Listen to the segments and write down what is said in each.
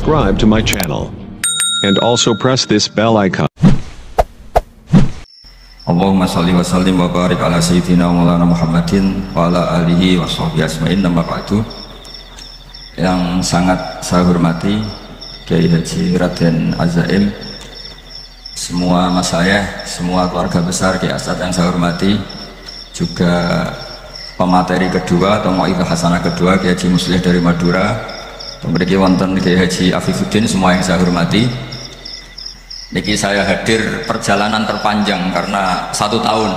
subscribe to my channel. And also press this bell icon. Allahumma sholli wa sallim wa barik ala sayyidina wa maulana Muhammadin wa ala alihi wa sahbihi asma'in. Nama ba'du. Yang sangat saya hormati Kiai Haji Raden Azaim, semua masyayikh, semua keluarga besar Kiai Asad yang saya hormati, juga pemateri kedua atau mu'idhah hasanah kedua Kiai Haji Muslih dari Madura, memiliki wonten Kiai Haji Afifuddin, semua yang saya hormati. Niki saya hadir perjalanan terpanjang karena 1 tahun.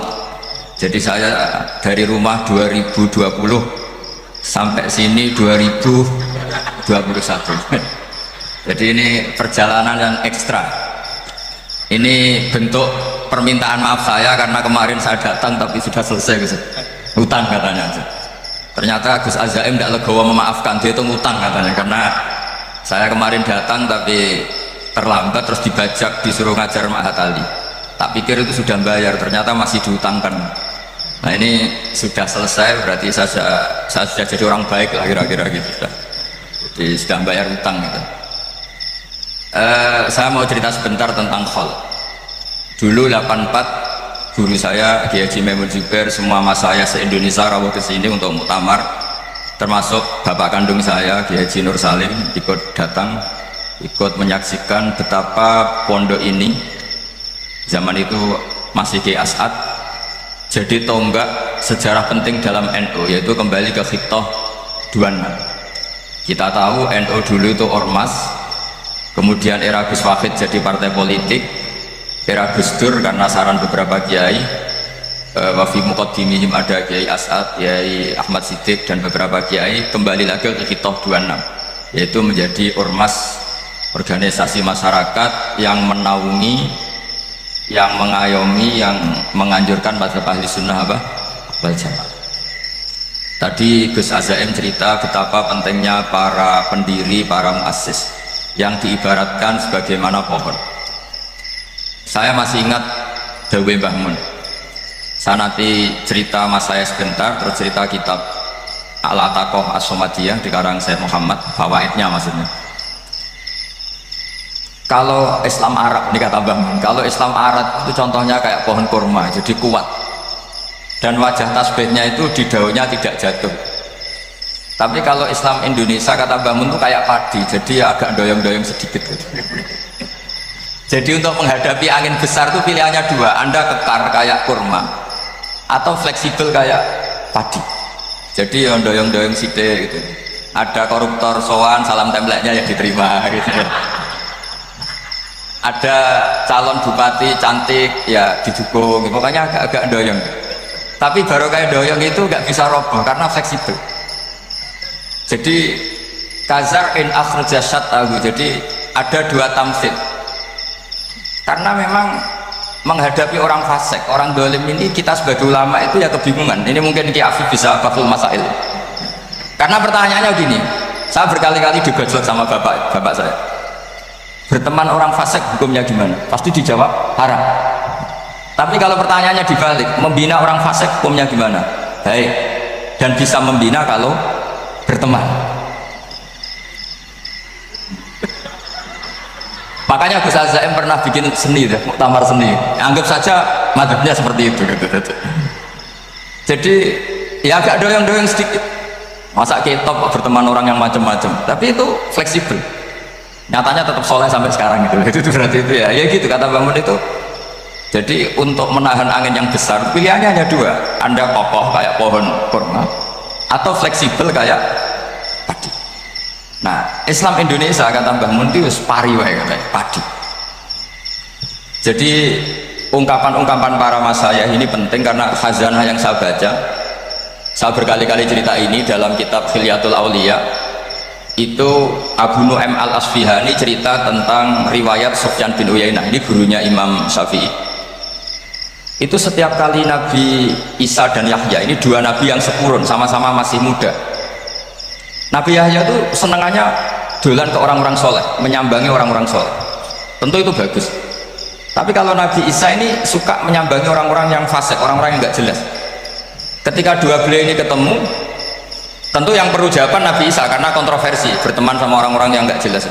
Jadi saya dari rumah 2020 sampai sini 2021. Jadi ini perjalanan yang ekstra. Ini bentuk permintaan maaf saya karena kemarin saya datang tapi sudah selesai Gus. Hutang katanya. Ternyata Gus Azaim tidak legowo memaafkan, dia itu ngutang katanya, karena saya kemarin datang tapi terlambat terus dibajak disuruh ngajar Ma'had Ali. Tak pikir itu sudah bayar, ternyata masih diutangkan. Nah ini sudah selesai, berarti saya sudah jadi orang baik lah kira-kira gitu. Jadi sudah bayar utang gitu. Saya mau cerita sebentar tentang khol. Dulu 84 guru saya Kiai Haji Maimun Zubair, semua mas saya se-Indonesia rawuh ke sini untuk muktamar, termasuk bapak kandung saya Kiai Haji Nur Salim ikut datang, ikut menyaksikan betapa pondok ini zaman itu masih Kiai As'ad jadi tonggak sejarah penting dalam NU, yaitu kembali ke Khittah 26. Kita tahu NU dulu itu ormas, kemudian era Gus Wahid jadi partai politik, era Gus Dur karena saran beberapa kiai, wafi muqaddimihim ada Kiai As'ad, Kiai Ahmad Siddiq dan beberapa kiai, kembali lagi ke Khittah 26, yaitu menjadi ormas, organisasi masyarakat yang menaungi, yang mengayomi, yang menganjurkan mazhab ahli sunnah wal jamaah. Tadi Gus Azaim cerita betapa pentingnya para pendiri, para muassis yang diibaratkan sebagaimana pohon. Saya masih ingat Dawe Mbah Mun. Saya nanti cerita mas saya sebentar, terus cerita kitab Al-Ataqah As-Somadiyah dikarang Syekh Muhammad, fawaidnya maksudnya. Kalau Islam Arab, ini kata Mbah Mun, kalau Islam Arab itu contohnya kayak pohon kurma, jadi kuat. Dan wajah tasbihnya itu di daunnya tidak jatuh. Tapi kalau Islam Indonesia, kata Mbah Mun, itu kayak padi, jadi ya agak doyong-doyong sedikit gitu. Jadi untuk menghadapi angin besar itu pilihannya dua, Anda kekar kayak kurma atau fleksibel kayak padi. Jadi yang doyong-doyong sidik gitu. Ada koruptor sowan, salam templeknya yang diterima gitu. Ada calon bupati cantik ya didukung, pokoknya agak-agak doyong. Tapi baru kayak doyong itu nggak bisa roboh karena fleksibel. Jadi kazar in akhraja syatahu, jadi ada dua tamsil. Karena memang menghadapi orang fasik, orang dolim ini, kita sebagai ulama itu ya kebingungan. Ini mungkin Ki Afif bisa Fathul Masail. Karena pertanyaannya gini, saya berkali-kali digojlok sama bapak saya. Berteman orang fasik hukumnya gimana? Pasti dijawab haram. Tapi kalau pertanyaannya dibalik, membina orang fasik hukumnya gimana? Baik. Dan bisa membina kalau berteman. Makanya Gus Azaim pernah bikin seni, muktamar seni. Anggap saja madhabnya seperti itu. Jadi ya agak doyong-doyong sedikit. Masa ketop berteman orang yang macam-macam. Tapi itu fleksibel. Nyatanya tetap soleh sampai sekarang gitu. Itu berarti itu ya gitu kata Bang Mun itu. Jadi untuk menahan angin yang besar pilihannya hanya dua, Anda kokoh kayak pohon kurma atau fleksibel kayak padi. Nah Islam Indonesia kata Mbah Mun itu pari wae kayak padi. Jadi ungkapan-ungkapan para masyayikh ini penting karena khazanah yang saya baca. Saya berkali-kali cerita ini dalam kitab Khilyatul Auliya. Itu Abu Nu'aim Al-Asfihani cerita tentang riwayat Sufyan bin Uyainah, ini gurunya Imam Syafi'i. Itu setiap kali Nabi Isa dan Yahya, ini dua nabi yang sepurun, sama-sama masih muda. Nabi Yahya itu senangannya dolan ke orang-orang soleh, menyambangi orang-orang soleh. Tentu itu bagus. Tapi kalau Nabi Isa ini suka menyambangi orang-orang yang fasik, orang-orang yang nggak jelas. Ketika dua beliau ini ketemu, tentu yang perlu jawaban Nabi Isa karena kontroversi berteman sama orang-orang yang nggak jelas.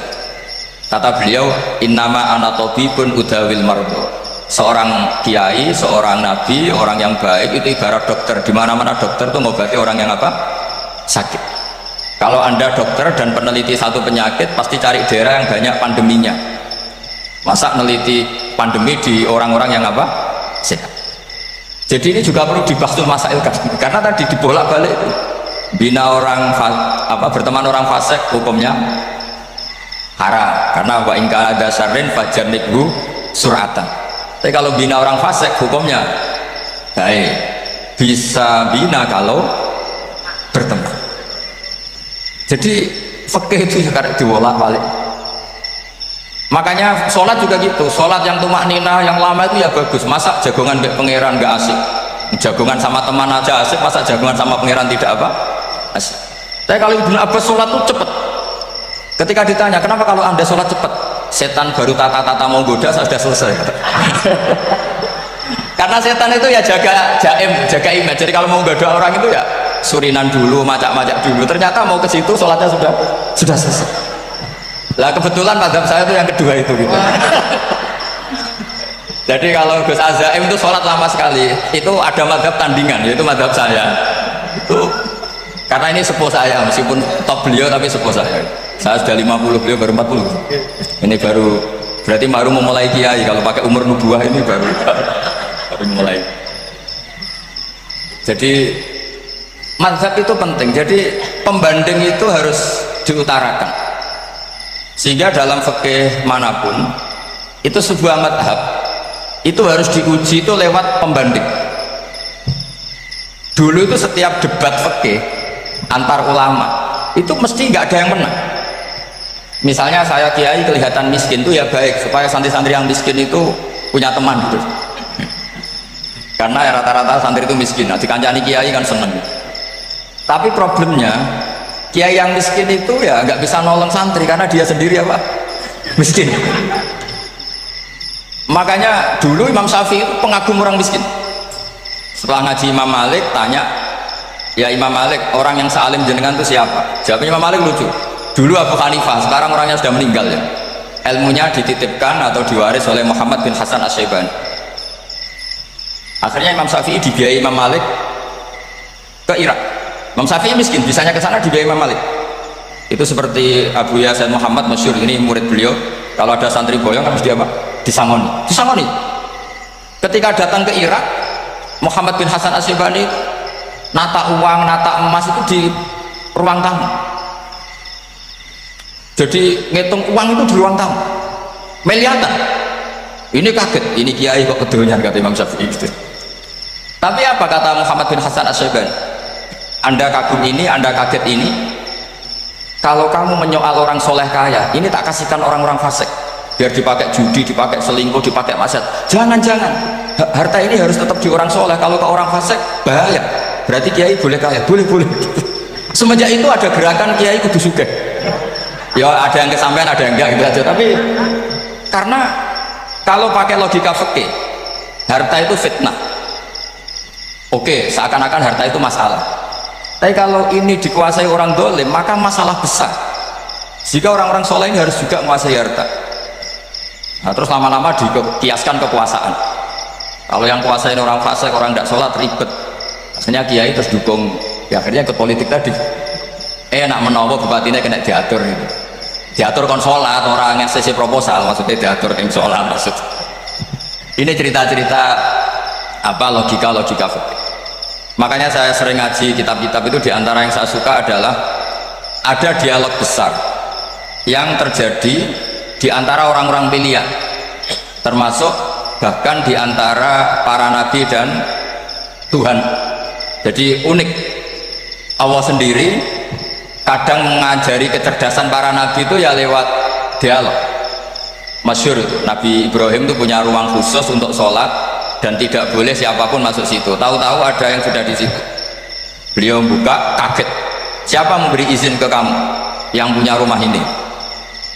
Kata beliau, innama ana tabibun udawil mardo. Seorang kiai, seorang nabi, orang yang baik itu ibarat dokter. Di mana-mana dokter itu ngobati orang yang apa? Sakit. Kalau Anda dokter dan peneliti satu penyakit, pasti cari daerah yang banyak pandeminya. Masa meneliti pandemi di orang-orang yang apa? Sehat. Jadi ini juga perlu dibahas masail karena tadi dibolak-balik itu. Bina orang berteman orang fasik hukumnya haram karena wa in kana dasarin fajanibhu suratan. Tapi kalau bina orang fasik hukumnya baik, bisa bina kalau berteman. Jadi fikih itu sekarang dibolak-balik. Makanya sholat juga gitu, sholat yang tumakninah yang lama itu ya bagus. Masa jagongan mbek pangeran nggak asik, jagongan sama teman aja asik, masa jagongan sama pangeran tidak apa asik. Tapi kalau Ibnu Abbas sholat tuh cepet. Ketika ditanya kenapa kalau anda sholat cepet, setan baru tata-tata mau goda sudah selesai. Karena setan itu ya jaga jaim, jaga image. Jadi kalau mau goda orang itu ya surinan dulu, macak-macak dulu. Ternyata mau ke situ sholatnya sudah selesai. Lah kebetulan mazhab saya itu yang kedua itu gitu. Jadi kalau Gus Azaim itu sholat lama sekali, itu ada mazhab tandingan, yaitu mazhab saya. Itu karena ini sepuh saya, meskipun top beliau tapi sepuh saya. Saya sudah 50, beliau baru 40. Ini berarti baru memulai kiai. Kalau pakai umur nubuah ini baru mulai. Jadi mazhab itu penting. Jadi pembanding itu harus diutarakan. Sehingga dalam fikih manapun itu sebuah madhab itu harus diuji itu lewat pembanding. Dulu itu setiap debat fikih antar ulama itu mesti nggak ada yang menang. Misalnya saya kiai kelihatan miskin itu ya baik supaya santri-santri yang miskin itu punya teman gitu. Karena ya rata-rata santri itu miskin. Nah, dikancani kiai kan seneng. Tapi problemnya kiai yang miskin itu ya nggak bisa nolong santri karena dia sendiri apa? Miskin. Makanya dulu Imam Syafi'i itu pengagum orang miskin. Setelah ngaji Imam Malik tanya, ya Imam Malik orang yang sealim jenengan itu siapa? Jawabnya Imam Malik lucu. Dulu Abu Hanifah, sekarang orangnya sudah meninggal ya. Ilmunya dititipkan atau diwaris oleh Muhammad bin Hasan Asy-Syaibani. Akhirnya Imam Syafi'i dibiayai Imam Malik ke Irak. Imam Syafi'i miskin, bisanya ke sana dibiayai Imam Malik. Itu seperti Abu Yasin Muhammad masyhur, ini murid beliau. Kalau ada santri boyong harus dia apa? Disangoni. Ketika datang ke Irak, Muhammad bin Hasan Asy-Syaibani nata uang, nata emas itu di ruang tamu. Jadi ngitung uang itu di ruang tamu. Miliaran. Ini kaget, ini kiai kok kedonyan kata Imam Syafi'i gitu. Tapi apa kata Muhammad bin Hasan Asy-Syaibani? Anda kagum ini, Anda kaget ini. Kalau kamu menyoal orang soleh kaya, ini tak kasihkan orang-orang fasik. Biar dipakai judi, dipakai selingkuh, dipakai maksiat. Jangan-jangan. Harta ini harus tetap di orang soleh. Kalau ke orang fasik, bahaya. Berarti kiai boleh kaya, boleh. Semenjak itu ada gerakan kiai kudu sugih. Ya ada yang kesampaian, ada yang enggak gitu aja. Tapi karena kalau pakai logika fikih, harta itu fitnah. Oke, seakan-akan harta itu masalah. Tapi kalau ini dikuasai orang dolim, maka masalah besar. Jika orang-orang soleh ini harus juga menguasai harta. Nah, terus lama-lama dikiaskan kekuasaan. Kalau yang kuasain orang fasik, orang tidak sholat ribet. Akhirnya kiai terus dukung. Ya akhirnya ke politik tadi. Nak menowo bupatinya kena diatur gitu. Diatur kon sholat, orang yang sesi proposal maksudnya diatur yang sholat maksud. Ini cerita-cerita apa logika fikih. Makanya saya sering ngaji kitab-kitab itu, diantara yang saya suka adalah ada dialog besar yang terjadi di antara orang-orang pilihan, termasuk bahkan di antara para nabi dan Tuhan. Jadi unik, Allah sendiri kadang mengajari kecerdasan para nabi itu ya lewat dialog. Masyhur itu, Nabi Ibrahim itu punya ruang khusus untuk sholat dan tidak boleh siapapun masuk situ. Tahu-tahu ada yang sudah di situ. Beliau buka, kaget. Siapa memberi izin ke kamu yang punya rumah ini?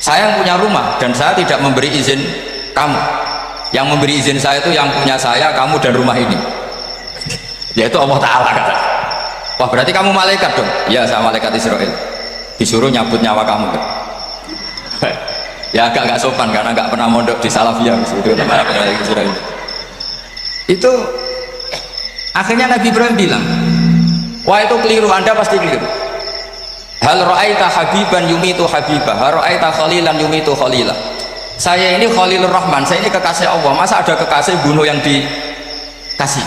Saya yang punya rumah dan saya tidak memberi izin kamu. Yang memberi izin saya itu yang punya saya, kamu dan rumah ini. Yaitu Allah Ta'ala kata. Wah berarti kamu malaikat dong? Ya saya malaikat Israel. Disuruh nyabut nyawa kamu. Ya agak nggak sopan karena nggak pernah mondok di Salafiyah gitu. Itu akhirnya Nabi Ibrahim bilang, wah itu keliru, Anda pasti keliru. Hal ra'aita habiban yumitu habibah, hal ra'aita khalilan yumitu khalilah. Saya ini Khalilur Rahman, saya ini kekasih Allah. Masa ada kekasih bunuh yang dikasih?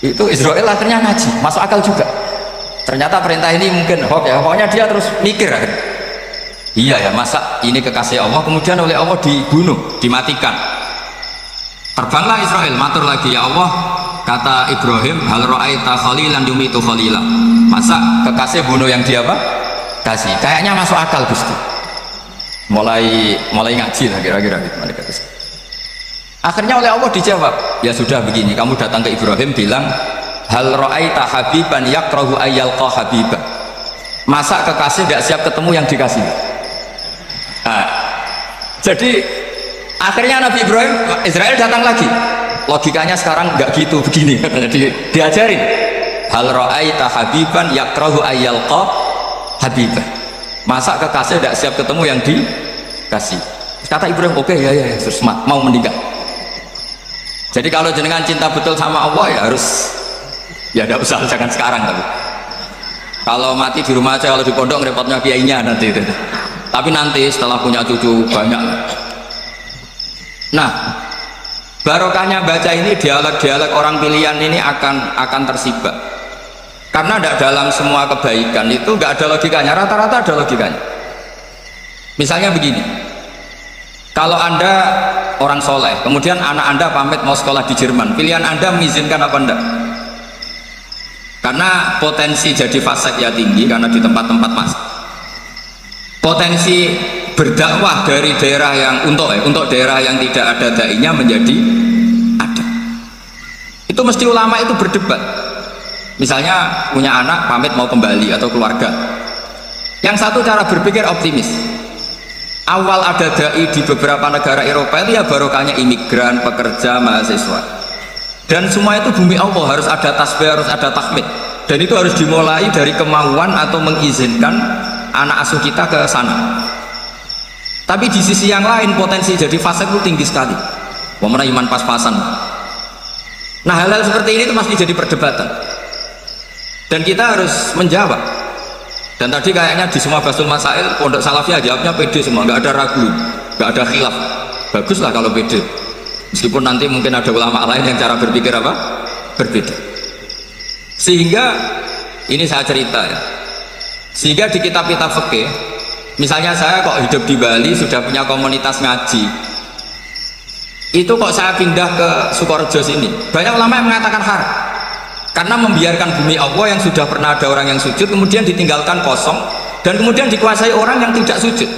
Itu Israel akhirnya ngaji, masuk akal juga. Ternyata perintah ini mungkin hoax ya, pokoknya dia terus mikir akhirnya. Iya ya, masa ini kekasih Allah kemudian oleh Allah dibunuh, dimatikan. Terbanglah Israel, matur lagi, ya Allah, kata Ibrahim, hal ra'aita khalilan yumitu khalilah. Masa kekasih bunuh yang dia apa? Kasih. Kayaknya masuk akal Gusti. Mulai ngaji lah kira-kira gitu mereka. Akhirnya oleh Allah dijawab, ya sudah begini, kamu datang ke Ibrahim bilang, hal ra'aita habiban yakrahu ayyalqa habibah. Masa kekasih tidak siap ketemu yang dikasih? Nah, jadi akhirnya Nabi Ibrahim, Israel datang lagi. Logikanya sekarang nggak gitu, begini. Jadi diajarin, hal ra'aita habiban yakrahu ayyalqa habibah. Masa kekasih tidak siap ketemu yang dikasih? Kata Ibrahim, oke, ya, terus mau meninggal. Jadi kalau jenengan cinta betul sama Allah ya harus, ya tidak usah, jangan sekarang tapi. Kalau mati di rumah aja, kalau di pondok repotnya kiainya nanti itu. Tapi nanti setelah punya cucu banyak. Nah, barokahnya baca ini, dialog-dialog orang pilihan ini akan tersibak. Karena tidak dalam semua kebaikan itu nggak ada logikanya, rata-rata ada logikanya. Misalnya begini, kalau Anda orang soleh, kemudian anak Anda pamit mau sekolah di Jerman, pilihan Anda mengizinkan apa enggak? Karena potensi jadi fasik ya tinggi, karena di tempat-tempat mas. Potensi berdakwah dari daerah yang untuk daerah yang tidak ada dai-nya menjadi ada. Itu mesti ulama itu berdebat. Misalnya punya anak pamit mau kembali atau keluarga. Yang satu cara berpikir optimis. Awal ada dai di beberapa negara Eropa itu ya barokahnya imigran, pekerja, mahasiswa. Dan semua itu bumi Allah, harus ada tasbih, harus ada tahmid. Dan itu harus dimulai dari kemauan atau mengizinkan anak asuh kita ke sana. Tapi di sisi yang lain potensi jadi fasik itu tinggi sekali. Wamana iman pas-pasan. Nah hal-hal seperti ini itu masih jadi perdebatan. Dan kita harus menjawab. Dan tadi kayaknya di semua Basul Masail Pondok Salafiyah jawabnya pede semua, nggak ada ragu, nggak ada khilaf. Baguslah kalau pede. Meskipun nanti mungkin ada ulama lain yang cara berpikir apa? Berbeda. Sehingga ini saya cerita ya. Sehingga di kitab-kitab fikih, misalnya saya kok hidup di Bali sudah punya komunitas ngaji, itu kok saya pindah ke Sukorejo sini, banyak ulama yang mengatakan haram karena membiarkan bumi Allah yang sudah pernah ada orang yang sujud kemudian ditinggalkan kosong dan kemudian dikuasai orang yang tidak sujud,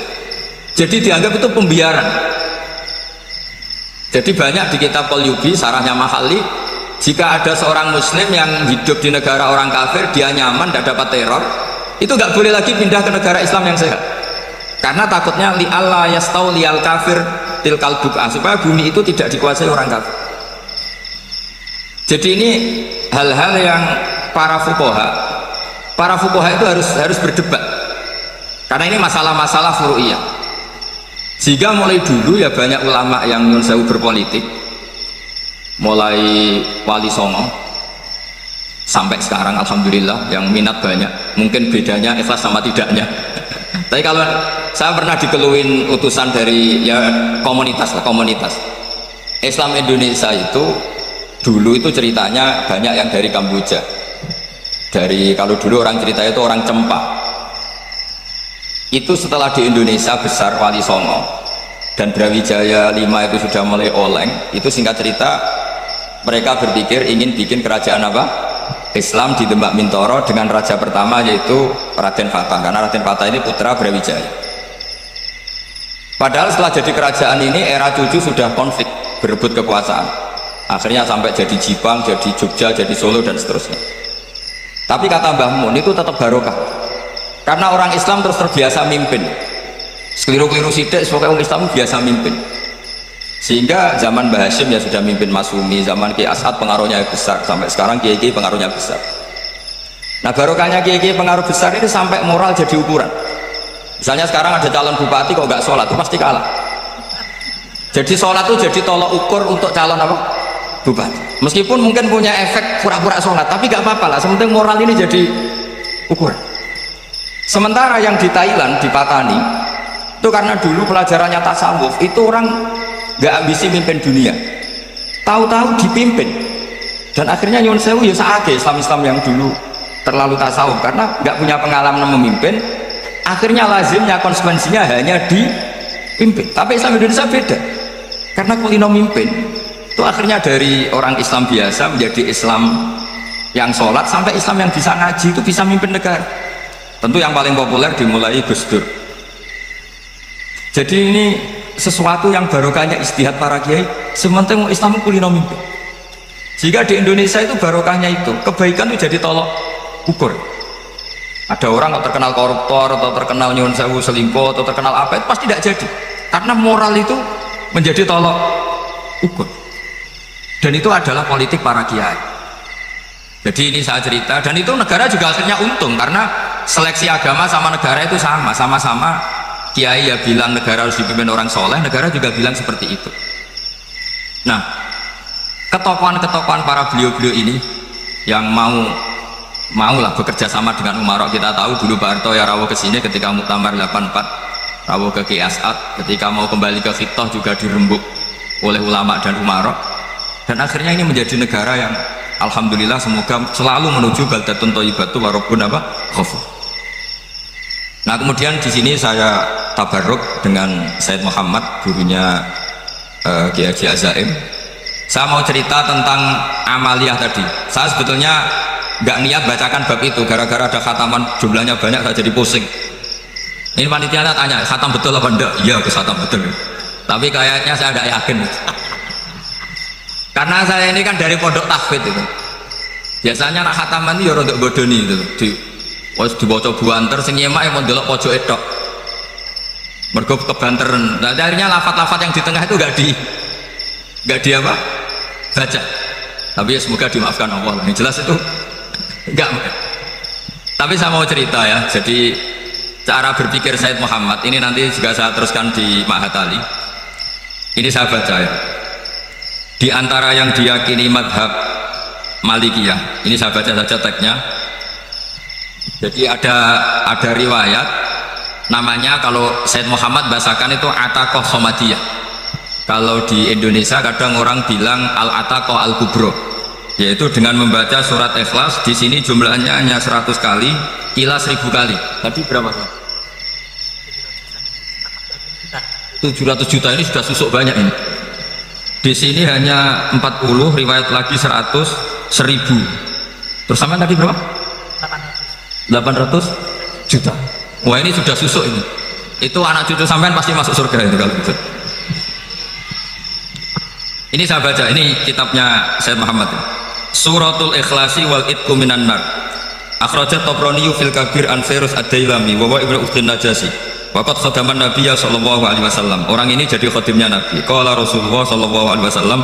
jadi dianggap itu pembiaran. Jadi banyak di kitab Qalyubi, sarahnya Mahalli, jika ada seorang muslim yang hidup di negara orang kafir, dia nyaman, tidak dapat teror, itu nggak boleh lagi pindah ke negara Islam yang sehat, karena takutnya li Allah yastau lial kafir tilkal buk'ah, supaya bumi itu tidak dikuasai orang kafir. Jadi ini hal-hal yang para fuqaha itu harus berdebat, karena ini masalah-masalah furu'iyah. Sehingga mulai dulu ya banyak ulama yang nyun sewu berpolitik, mulai Wali Songo sampai sekarang alhamdulillah yang minat banyak. Mungkin bedanya ikhlas sama tidaknya. Tapi kalau saya pernah dikeluhin utusan dari ya komunitas Islam Indonesia itu dulu itu ceritanya banyak yang dari Kamboja. Dari kalau dulu orang cerita itu orang Cempa. Itu setelah di Indonesia besar Wali Songo dan Brawijaya 5 itu sudah mulai oleng. Itu singkat cerita mereka berpikir ingin bikin kerajaan apa? Islam di Demak Mintoro dengan raja pertama yaitu Raden Fatah, karena Raden Fatah ini putra Brawijaya. Padahal setelah jadi kerajaan ini era cucu sudah konflik, berebut kekuasaan, akhirnya sampai jadi Jipang, jadi Jogja, jadi Solo dan seterusnya. Tapi kata Mbah Mun itu tetap barokah karena orang Islam terus terbiasa mimpin, sekeliru-keliru sidik pokoknya orang Islam biasa mimpin. Sehingga zaman Mbah Hashim ya sudah mimpin Masumi, zaman Ki As'ad pengaruhnya besar, sampai sekarang Kiai pengaruhnya besar. Nah barokahnya Kiai pengaruh besar ini sampai moral jadi ukuran. Misalnya sekarang ada calon bupati kok nggak sholat, itu pasti kalah. Jadi sholat itu jadi tolok ukur untuk calon apa? Bupati. Meskipun mungkin punya efek pura-pura sholat, tapi nggak apa-apa lah. Sementing moral ini jadi ukur. Sementara yang di Thailand, di Patani, itu karena dulu pelajarannya tasawuf, itu orang nggak ambisi mimpin dunia. Tahu-tahu dipimpin. Dan akhirnya nyuwun sewu ya saake Islam-Islam yang dulu terlalu tasawuf karena nggak punya pengalaman memimpin. Akhirnya lazimnya konsekuensinya hanya dipimpin. Tapi Islam Indonesia beda. Karena kulino mimpin itu akhirnya dari orang Islam biasa menjadi Islam yang sholat sampai Islam yang bisa ngaji itu bisa mimpin negara. Tentu yang paling populer dimulai Gus Dur. Jadi ini sesuatu yang barokahnya istihad para kiai. Sementing Islam kulino mimpin. Jika di Indonesia itu barokahnya itu kebaikan itu jadi tolok ukur. Ada orang kok terkenal koruptor atau terkenal nyuwun sewu selingkuh atau terkenal apa itu pasti tidak jadi. Karena moral itu menjadi tolok ukur. Dan itu adalah politik para kiai. Jadi ini saya cerita dan itu negara juga akhirnya untung karena seleksi agama sama negara itu sama-sama kiai ya bilang negara harus dipimpin orang soleh, negara juga bilang seperti itu. Nah, ketokohan-ketokohan para beliau-beliau ini yang maulah bekerja sama dengan umarok. Kita tahu dulu Pak Harto ya rawuh ke sini ketika Muktamar 84, rawuh ke Ki As'ad, ketika mau kembali ke Khitoh juga dirembuk oleh ulama dan umarok. Dan akhirnya ini menjadi negara yang alhamdulillah semoga selalu menuju baldatun thayyibatu wa rabbun ghafur. Nah, kemudian di sini saya tabarruk dengan Said Muhammad, gurunya Kiai Haji Azaim. Saya mau cerita tentang amaliyah tadi. Saya sebetulnya nggak niat bacakan bab itu gara-gara ada khataman jumlahnya banyak saya jadi pusing. Ini panitia tanya khatam betul apa enggak? Iya, khatam betul. Tapi kayaknya saya tidak yakin. Karena saya ini kan dari pondok tahfidz itu. Biasanya nak khataman itu ya rodok bodoni itu. Dibaca buanter sing nyemak yang mendelok pojok tok. Mergo kebanteran. Nah, akhirnya lafat-lafat yang di tengah itu enggak di apa? Baca. Tapi ya semoga dimaafkan Allah. Yang jelas itu enggak. Tapi saya mau cerita ya. Jadi cara berpikir Said Muhammad ini nanti juga saya teruskan di Ma'had Ali. Ini saya baca ya. Di antara yang diyakini madhab Malikiyah, ini saya baca saja teksnya. Jadi ada riwayat namanya, kalau Said Muhammad bahasakan itu Ataqoh Somadiyah. Kalau di Indonesia kadang orang bilang Al-Ataqoh Al-Kubro, yaitu dengan membaca surat Ikhlas. Di sini jumlahnya hanya 100 kali, Ikhlas 1000 kali. Tadi berapa? 700 juta, ini sudah susuk banyak ini. Di sini hanya 40, riwayat lagi 100, 1000. Terus sampai tadi berapa? 800 juta. Wah, ini sudah susuk ini. Itu anak cucu sampean pasti masuk surga itu kalau gitu. Ini saya baca, ini kitabnya Said Muhammad. Suratul Ikhlasi wal Itqu minan nar. Akhrajat Tabrani fil Kabir an Fairuz ad-Dailami wa ibnu Ukhdin Najasi. Waqat khadaman Nabiya sallallahu alaihi wasallam. Orang ini jadi khadimnya Nabi. Qala Rasulullah sallallahu alaihi wasallam,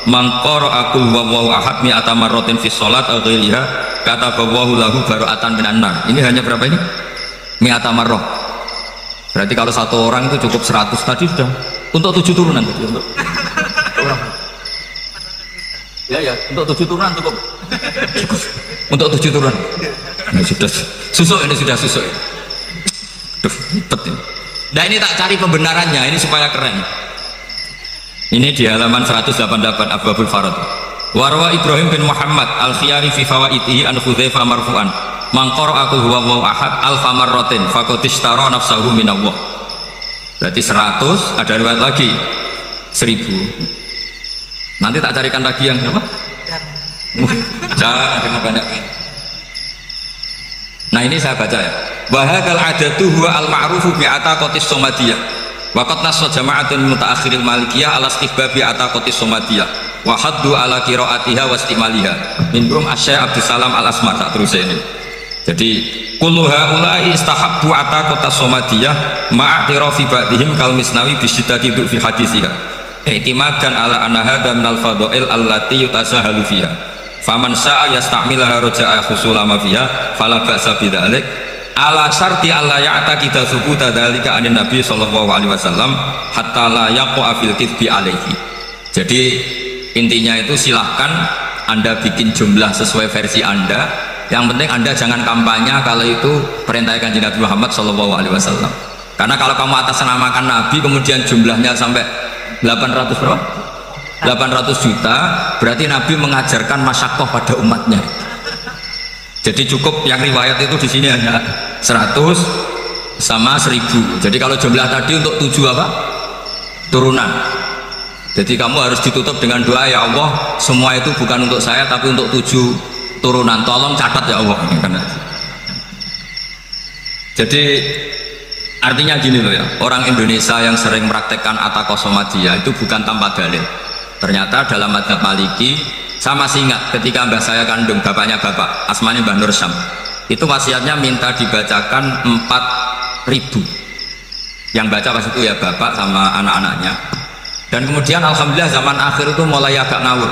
"Man qara'a qul huwallahu ahad mi'ata marratin fi shalat aw ghairiha, kataballahu lahu bara'atan minan nar." Ini hanya berapa ini? Mi'ata marrah. Berarti kalau satu orang itu cukup 100 tadi sudah untuk 7 turunan tadi untuk orang. Ya, untuk 7 turunan cukup. Untuk 7 turunan. Ini sudah susuk, ini sudah susuk. Nah, ini tak cari pembenarannya, ini supaya keren. Ini di halaman 188 Abwabul Farad. Warwa Ibrahim bin Muhammad al-Khiyari fi fawaidihi an Hudzaifah marfu'an, man qara'a qul huwallahu ahad alfa marratin faqad ishtara nafsahu minallah. Berarti 100, ada riwayat lagi 1000. Nanti tak carikan lagi yang berapa? Jangan dengan banyak. Nah, ini saya baca ya. Wa hadzal adatu huwa al-ma'rufu bi ataqatis somadiyah. Wa qad nassa jama'atun mutaakhiril malikiyah ala istihbabi ataqatis somadiyah wa haddu ala qiraatiha wa istimaliha. Minhum Asy-Syaikh Abdul Salam Al-Asmar, tak terus ini. Jadi kullu haula'i istahabbu ataqatas somadiyah ma'atirafi ba'dihim kal Misnawi bi syiddati fi hadisiha. I'timadan ala anna hadza minal fadha'il allati yutasahalu fiha. Faman sa'a yasta'milaha raja'a husulama fiha fala ba'sa bidzalik ala syarti alla ya'taqida subuta dzalika anin nabi sallallahu alaihi wasallam hatta la yaqa fil kitsbi alaihi. Jadi intinya itu silahkan Anda bikin jumlah sesuai versi Anda, yang penting Anda jangan kampanye kalau itu perintah Kanjeng Nabi Muhammad sallallahu alaihi wasallam. Karena kalau kamu atasnamakan Nabi kemudian jumlahnya sampai 800 berapa? 800 juta, berarti Nabi mengajarkan masyaqqah pada umatnya. Jadi cukup yang riwayat itu di sini hanya 100 sama 1000. Jadi kalau jumlah tadi untuk 7 apa? Turunan. Jadi kamu harus ditutup dengan doa, ya Allah, semua itu bukan untuk saya tapi untuk 7 turunan. Tolong catat ya Allah. Jadi artinya gini loh ya, orang Indonesia yang sering mempraktekkan Ataqosomadiyah itu bukan tanpa dalil. Ternyata dalam madzhab Maliki, saya masih ingat ketika mbah saya kandung, bapaknya bapak, asmanya Mbah Nur Syam, itu wasiatnya minta dibacakan 4.000. Yang baca pas itu ya bapak sama anak-anaknya. Dan kemudian alhamdulillah zaman akhir itu mulai agak ngawur.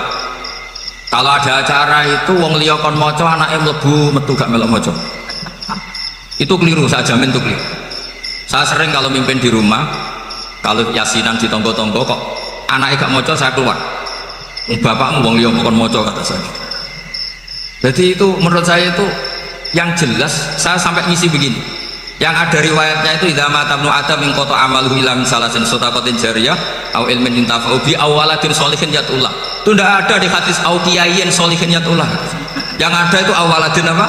Kalau ada acara itu wong liya kon maca anake mlebu metu gak melok maca. Itu keliru, saya jamin itu keliru. Saya sering kalau mimpin di rumah, kalau yasinan di tonggo-tonggo kok anaknya gak maca, saya keluar. Bapakmu wong liya kon maca kata saya. Jadi itu menurut saya itu yang jelas, saya sampai ngisi begini. Yang ada riwayatnya itu idza mata ibnu adam min qata amaluhu ila min salasin shadaqatin jariyah au ilmin intafa'u bi awaladin sholihin yatullah. Itu tidak ada di hadis au kiyayin sholihin yatullah. Yang ada itu awaladin apa?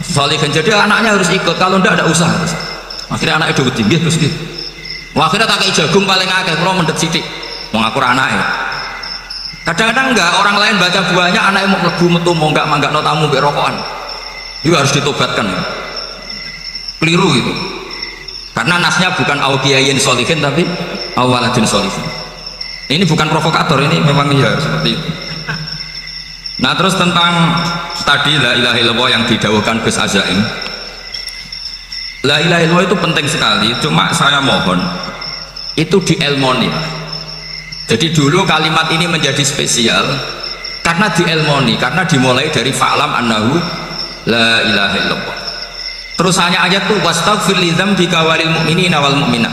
Sholihin. Jadi anaknya harus ikut, kalau tidak ada usaha. Akhirnya anaknya udah tinggi terus gitu. Akhirnya tak kayak jagung paling akeh, kalau mendet sithik. Wong aku anaknya. Kadang-kadang enggak, orang lain baca buahnya anaknya mau mlebu metu mau enggak manggakno tamu mbek rokokan. Itu harus ditobatkan. Keliru itu, karena nasnya bukan aukiyayin solihin tapi awaladin solihin. Ini bukan provokator, ini memang ya seperti itu. Nah terus tentang tadi la ilaha illallah yang didawuhkan Gus Azaim, la ilaha illallah itu penting sekali, cuma saya mohon itu dielmoni. Jadi dulu kalimat ini menjadi spesial karena dielmoni, karena dimulai dari fa'lam annahu la ilaha illallah. Terusannya ayat tuh wastaghfir lidzambika walil mu'minina wal mu'minat.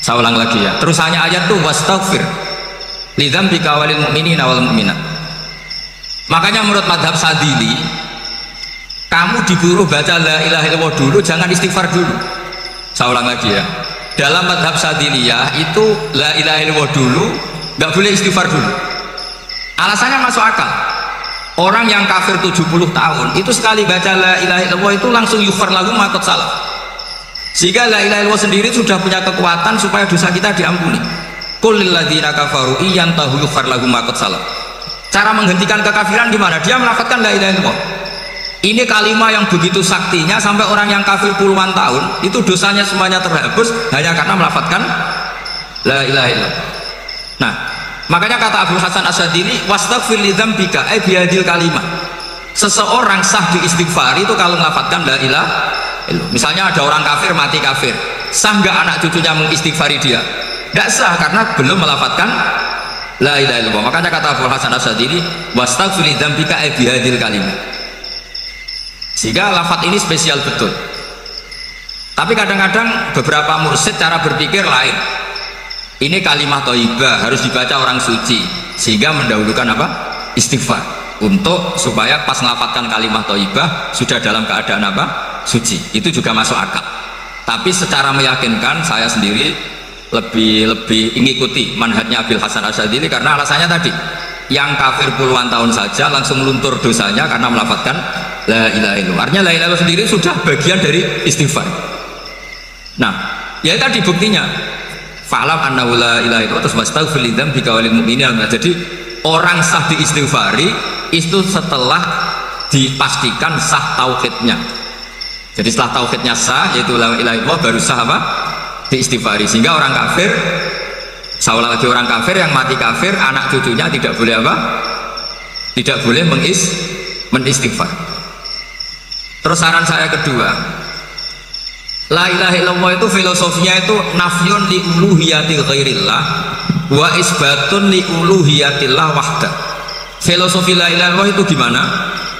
Saya ulang lagi ya. Terusannya ayat tuh wastaghfir lidzambika walil mu'minina wal mu'minat. Makanya menurut madhab Sadili, kamu disuruh baca la ilaha illallah dulu, jangan istighfar dulu. Saya ulang lagi ya. Dalam madhab Sadiliyah itu la ilaha illallah dulu, nggak boleh istighfar dulu. Alasannya masuk akal. Orang yang kafir 70 tahun itu sekali baca la ilaha illallah itu langsung yughfar lahu ma qad salaf. Sehingga la ilaha illallah sendiri sudah punya kekuatan supaya dosa kita diampuni. Qul lil ladzina kafaru iyantahu yughfar lahum ma qad salaf. Cara menghentikan kekafiran gimana? Dia melafadzkan la ilaha illallah. Ini kalimat yang begitu saktinya sampai orang yang kafir puluhan tahun itu dosanya semuanya terhapus hanya karena melafadzkan la ilaha illallah. Nah, makanya kata Abu Hasan Asyadili wastaghfir lidzambika ay bihadil kalimat. Seseorang sah diistighfari itu kalau melafadzkan la ilaha illallah. Misalnya ada orang kafir mati kafir, sah nggak anak cucunya mengistighfari dia? Tidak sah karena belum melafadzkan la ilaha illallah. Makanya kata Abu Hasan Asyadili wastaghfir lidzambika ay bihadil kalimat. Sehingga lafadz ini spesial betul. Tapi kadang-kadang beberapa mursyid cara berpikir lain. Ini kalimat thayyibah harus dibaca orang suci, sehingga mendahulukan apa? Istighfar, untuk supaya pas melafadzkan kalimat thayyibah sudah dalam keadaan apa? Suci. Itu juga masuk akal. Tapi secara meyakinkan saya sendiri lebih mengikuti manhajnya Abil Hasan Asyadili karena alasannya tadi, yang kafir puluhan tahun saja langsung luntur dosanya karena melafadzkan la ilaha illallah. Artinya la ilaha illallah sendiri sudah bagian dari istighfar. Nah, ya tadi buktinya fa'lam annahu la ilaha illallah terus wastaghfir lidzambika walil mu'minina. Jadi orang sah diistighfari itu setelah dipastikan sah tauhidnya. Jadi setelah tauhidnya sah yaitu la ilaha illallah baru sah apa? Diistighfari. Sehingga orang kafir, saya ulang lagi, orang kafir yang mati kafir anak cucunya tidak boleh apa? Tidak boleh menistighfar. Terus saran saya kedua, la ilaha illallah itu filosofinya itu nafyun li uluhiyatil ghairillah wa isbatun li uluhiyatillah wahda. Filosofi la ilaha illallah itu gimana?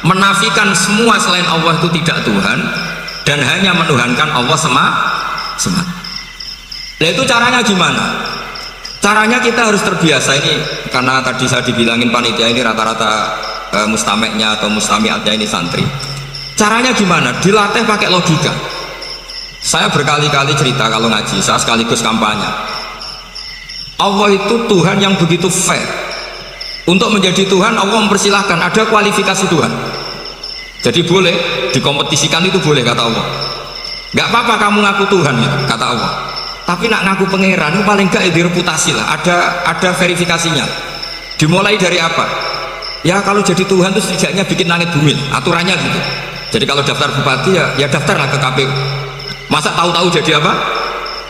menafikan semua selain Allah itu tidak Tuhan dan hanya menuhankan Allah semata. Nah itu caranya gimana? Caranya kita harus terbiasa ini, karena tadi saya dibilangin panitia ini rata-rata mustameknya atau mustamiatnya ini santri. Caranya gimana? Dilatih pakai logika. Saya berkali-kali cerita kalau ngaji, saya sekaligus kampanye. Allah itu Tuhan yang begitu fair. Untuk menjadi Tuhan Allah mempersilahkan, ada kualifikasi Tuhan. Jadi boleh dikompetisikan, itu boleh kata Allah. Gak apa-apa kamu ngaku Tuhan gitu, kata Allah. Tapi nak ngaku pangeran itu paling gak direputasi lah, ada verifikasinya. Dimulai dari apa? Ya kalau jadi Tuhan itu setidaknya bikin langit bumi, aturannya gitu. Jadi kalau daftar bupati ya daftarlah ke KPU. Masa tahu-tahu jadi apa?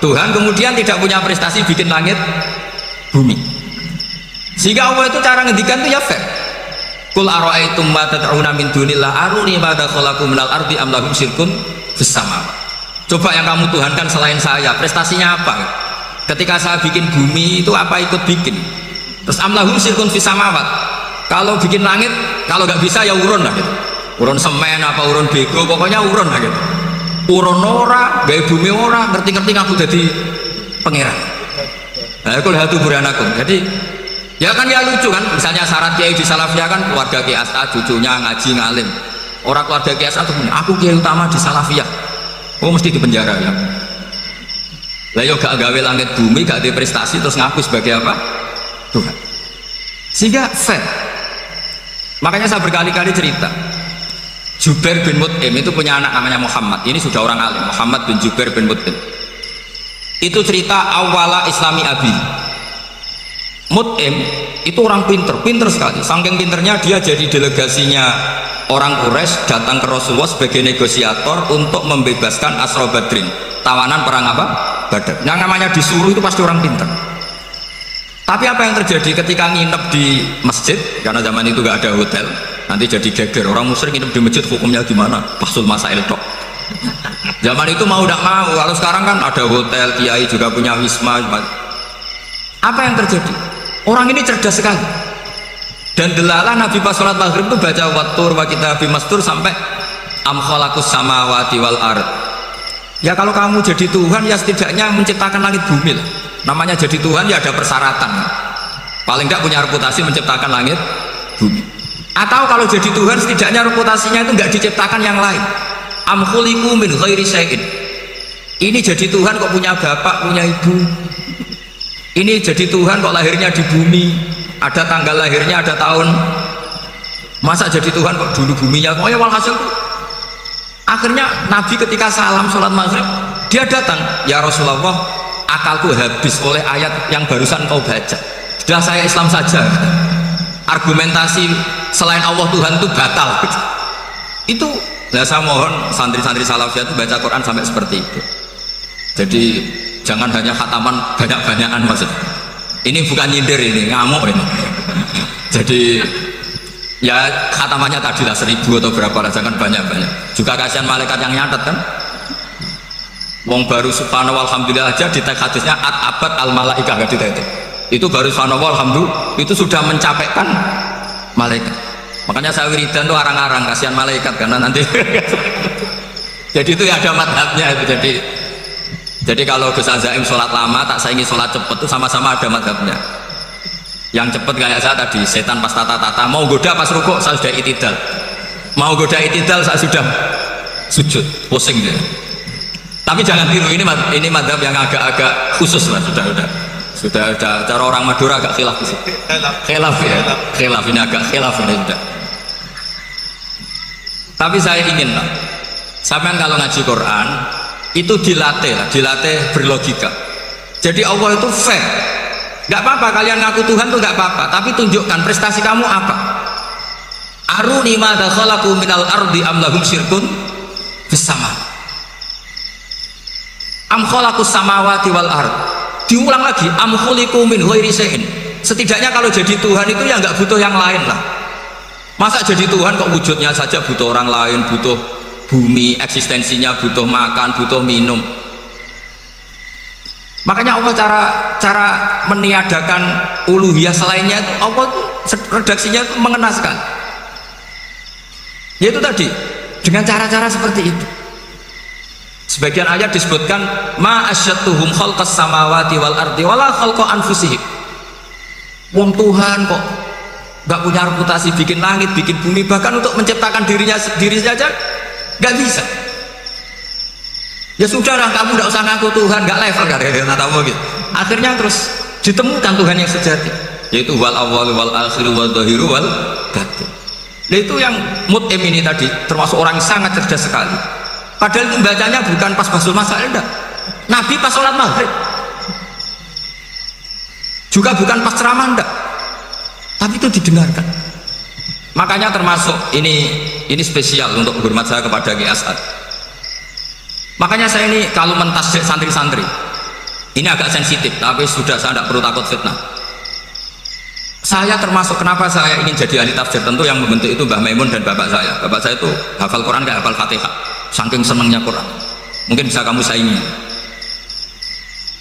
Tuhan kemudian tidak punya prestasi bikin langit bumi. Sehingga Allah itu cara ngendikan itu ya fair. Qul ara'aytum ma tad'una min dunillah aruni ma khalaqu minal ardi am lahum syirkun fis samawati. Coba yang kamu tuhankan selain saya, prestasinya apa? Ketika saya bikin bumi itu apa ikut bikin? Terus amlahum sirkun fis samawat. Kalau bikin langit, kalau nggak bisa ya urun lah gitu. Urun semen apa urun bego, pokoknya urun lah gitu. Urun ora, gaya bumi ora, ngerti-ngerti aku jadi pangeran. Nah, aku lihat buranakum. Jadi ya kan ya lucu kan, misalnya syarat kiai di Salafiyah kan keluarga Kiai As'ad, cucunya ngaji ngalim. Orang keluarga Kiai As'ad tuh aku kiai utama di Salafiyah. Oh mesti di penjara ya. Lah yo gak gawe langit bumi, gak ada prestasi terus ngaku sebagai apa? Tuhan. Sehingga fair. Makanya saya berkali-kali cerita. Jubair bin Mut'im itu punya anak namanya Muhammad. Ini sudah orang alim, Muhammad bin Jubair bin Mut'im. Itu cerita awala Islami Abi. Mut'im itu orang pinter sekali. Saking pinternya dia jadi delegasinya orang Quraisy datang ke Rasulullah sebagai negosiator untuk membebaskan Asra Badrin, tawanan perang apa? Badar. Yang namanya disuruh itu pasti orang pinter. Tapi apa yang terjadi ketika nginep di masjid, karena zaman itu gak ada hotel, nanti jadi geger. Orang musyrik nginep di masjid hukumnya gimana? Pasul masail tok. Zaman itu mau tidak mau. Kalau sekarang kan ada hotel, kiai juga punya wisma. Apa yang terjadi? Orang ini cerdas sekali. Dan delalah Nabi pas sholat maghrib itu baca wattur wa kitabim mastur sampai am khalaqus samawati wal ard. Ya kalau kamu jadi Tuhan ya setidaknya menciptakan langit bumi lah. Namanya jadi Tuhan ya ada persyaratan. Paling tidak punya reputasi menciptakan langit bumi. Atau kalau jadi Tuhan setidaknya reputasinya itu nggak diciptakan yang lain. Am khuliqu min ghairi syai'in. Ini jadi Tuhan kok punya bapak, punya ibu. Ini jadi Tuhan kok lahirnya di bumi. Ada tanggal lahirnya, ada tahun. Masa jadi Tuhan kok dulu buminya? Oh ya walhasil akhirnya Nabi ketika salam sholat maghrib dia datang, ya Rasulullah akalku habis oleh ayat yang barusan kau baca. Sudah saya Islam saja. Argumentasi selain Allah Tuhan itu batal. Itu nah saya mohon santri-santri Salafiyah itu baca Quran sampai seperti itu. Jadi jangan hanya khataman banyak-banyakan maksudnya. Ini bukan nyindir, ini ngamuk ini. Jadi ya khatamannya tadi lah 1000 atau berapa lah, jangan banyak-banyak. Juga kasihan malaikat yang nyatet kan. Wong baru subhanallah alhamdulillah aja di teks hadisnya abad al malaikah gak itu. Itu baru subhanallah alhamdulillah itu sudah mencapaikan malaikat. Makanya saya wiridan tuh arang-arang kasihan malaikat karena nanti. Jadi itu ya ada madhabnya itu. Jadi kalau Gus Azaim sholat lama tak saingi sholat cepet itu sama-sama ada madhabnya. Yang cepet kayak saya tadi, setan pas tata-tata mau goda pas rukuk saya sudah itidal, mau goda itidal saya sudah sujud, pusing dia. Tapi jangan tiru, ini madhab yang agak-agak khusus lah, sudah cara orang Madura agak khilaf sih. Khilaf ya, khilaf ini agak khilaf ini sudah. Tapi saya ingin lah, sampean kalau ngaji Quran itu dilatih berlogika. Jadi Allah itu fair. Gak apa-apa kalian ngaku Tuhan tuh gak apa-apa, tapi tunjukkan prestasi kamu apa. Aruni madza khalaqu minal ardi am lahum syirkun fis sama. Am khalaqus samawati wal ard. Diulang lagi, am khuliqu min ghairi syai'in. Setidaknya kalau jadi Tuhan itu ya nggak butuh yang lain lah. Masa jadi Tuhan kok wujudnya saja butuh orang lain, butuh bumi, eksistensinya butuh makan, butuh minum. Makanya Allah cara meniadakan uluhiyah selainnya itu Allah tuh redaksinya itu mengenaskan. Yaitu tadi dengan cara-cara seperti itu. Sebagian ayat disebutkan ma asyattuhum khalqas samawati wal ardi wala khalqa anfusihim. Wong Tuhan kok nggak punya reputasi bikin langit, bikin bumi, bahkan untuk menciptakan dirinya sendiri saja nggak bisa. Ya sudahlah, kamu nggak usah ngaku Tuhan, nggak level kata gitu. Akhirnya terus ditemukan Tuhan yang sejati, yaitu wal awwal wal akhir wal zahiru wal batin. Nah itu yang Mut'im ini tadi termasuk orang yang sangat cerdas sekali. Padahal itu bacanya bukan pas basul masalah, enggak. Nabi pas sholat maghrib, juga bukan pas ceramah, enggak. Tapi itu didengarkan. Makanya termasuk ini spesial untuk hormat saya kepada Ki As'ad. Makanya saya ini kalau mentasbih santri-santri ini agak sensitif, tapi sudah, saya tidak perlu takut fitnah. Saya termasuk kenapa saya ingin jadi ahli tafsir, tentu yang membentuk itu Mbah Maimun dan bapak saya. Bapak saya itu hafal Quran kayak hafal Fatihah, saking senangnya Quran. Mungkin bisa kamu saingi.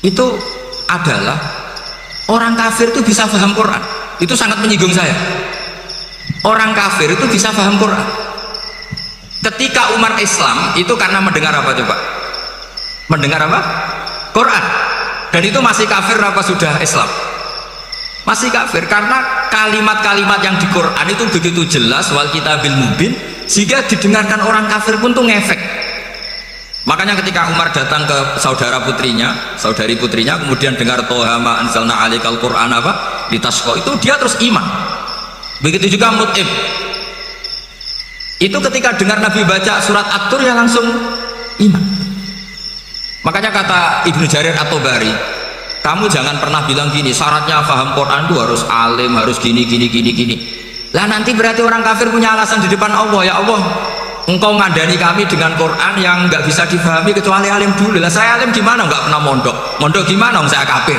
Itu adalah orang kafir itu bisa paham Quran. Itu sangat menyinggung saya. Orang kafir itu bisa paham Quran. Ketika umat Islam itu karena mendengar apa coba? Mendengar apa? Quran. Dan itu masih kafir apa sudah Islam? Masih kafir, karena kalimat-kalimat yang di Quran itu begitu jelas, wal kitabil mubin, sehingga didengarkan orang kafir pun tuh ngefek. Makanya ketika Umar datang ke saudari putrinya, kemudian dengar Toha ma anzalna alaikal Quran apa litasqa, itu dia terus iman. Begitu juga Mut'im. Itu ketika dengar Nabi baca surat At-Tur ya langsung iman. Makanya kata Ibnu Jarir At-Tabari, kamu jangan pernah bilang gini, syaratnya paham Quran itu harus alim, harus gini. Lah nanti berarti orang kafir punya alasan di depan Allah, ya Allah, engkau ngandani kami dengan Quran yang nggak bisa dipahami kecuali alim dulu. Lah saya alim gimana, nggak pernah mondok gimana, saya kafir.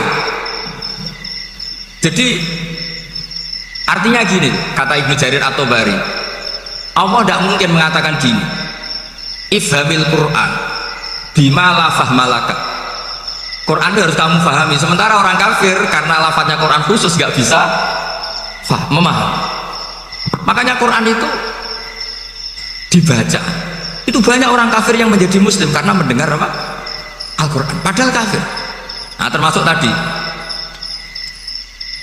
Jadi artinya gini, kata Ibnu Jarir At-Tabari, Allah tidak mungkin mengatakan gini, ifhamil Quran bima la fahmalaka, Quran itu harus kamu pahami, sementara orang kafir karena lafadznya Quran khusus nggak bisa memahami. Makanya Quran itu dibaca, itu banyak orang kafir yang menjadi muslim karena mendengar apa? Al-Quran, padahal kafir. Nah termasuk tadi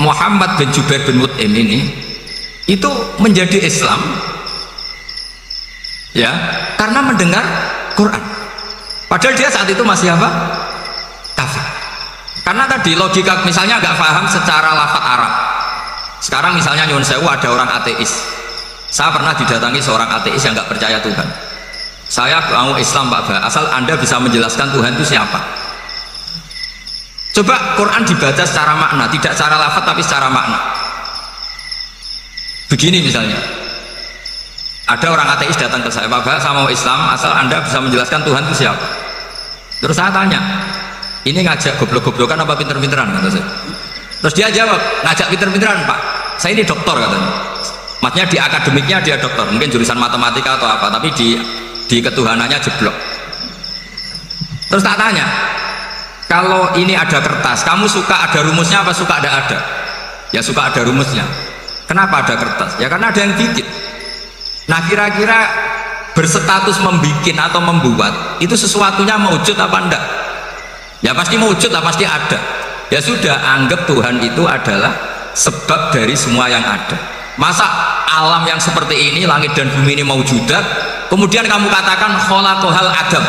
Muhammad bin Jubair bin Mut'im ini itu menjadi Islam ya karena mendengar Quran, padahal dia saat itu masih apa? Kafir. Karena tadi logika, misalnya nggak paham secara lafaz Arab. Sekarang misalnya nyuwun sewu ada orang ateis, saya pernah didatangi seorang ateis yang nggak percaya Tuhan. Saya mau Islam Pak Bah, asal Anda bisa menjelaskan Tuhan itu siapa. Coba Quran dibaca secara makna, tidak secara lafaz tapi secara makna. Begini misalnya, ada orang ateis datang ke saya, Pak Bah, saya mau Islam asal Anda bisa menjelaskan Tuhan itu siapa. Terus saya tanya, ini ngajak goblok-goblokan apa pinter-pinteran, kata saya. Terus dia jawab, ngajak pinter-pinteran Pak, saya ini doktor katanya. Maksudnya di akademiknya dia doktor, mungkin jurusan matematika atau apa, tapi di ketuhanannya jeblok. Terus tak tanya, kalau ini ada kertas, kamu suka ada rumusnya apa suka ada? Ya suka ada rumusnya. Kenapa ada kertas? Ya karena ada yang bikin. Nah kira-kira berstatus membikin atau membuat itu sesuatunya mewujud apa enggak? Ya pasti mewujud lah, pasti ada. Ya sudah, anggap Tuhan itu adalah sebab dari semua yang ada. Masa alam yang seperti ini, langit dan bumi ini mewujudat, kemudian kamu katakan khalaqahal adam,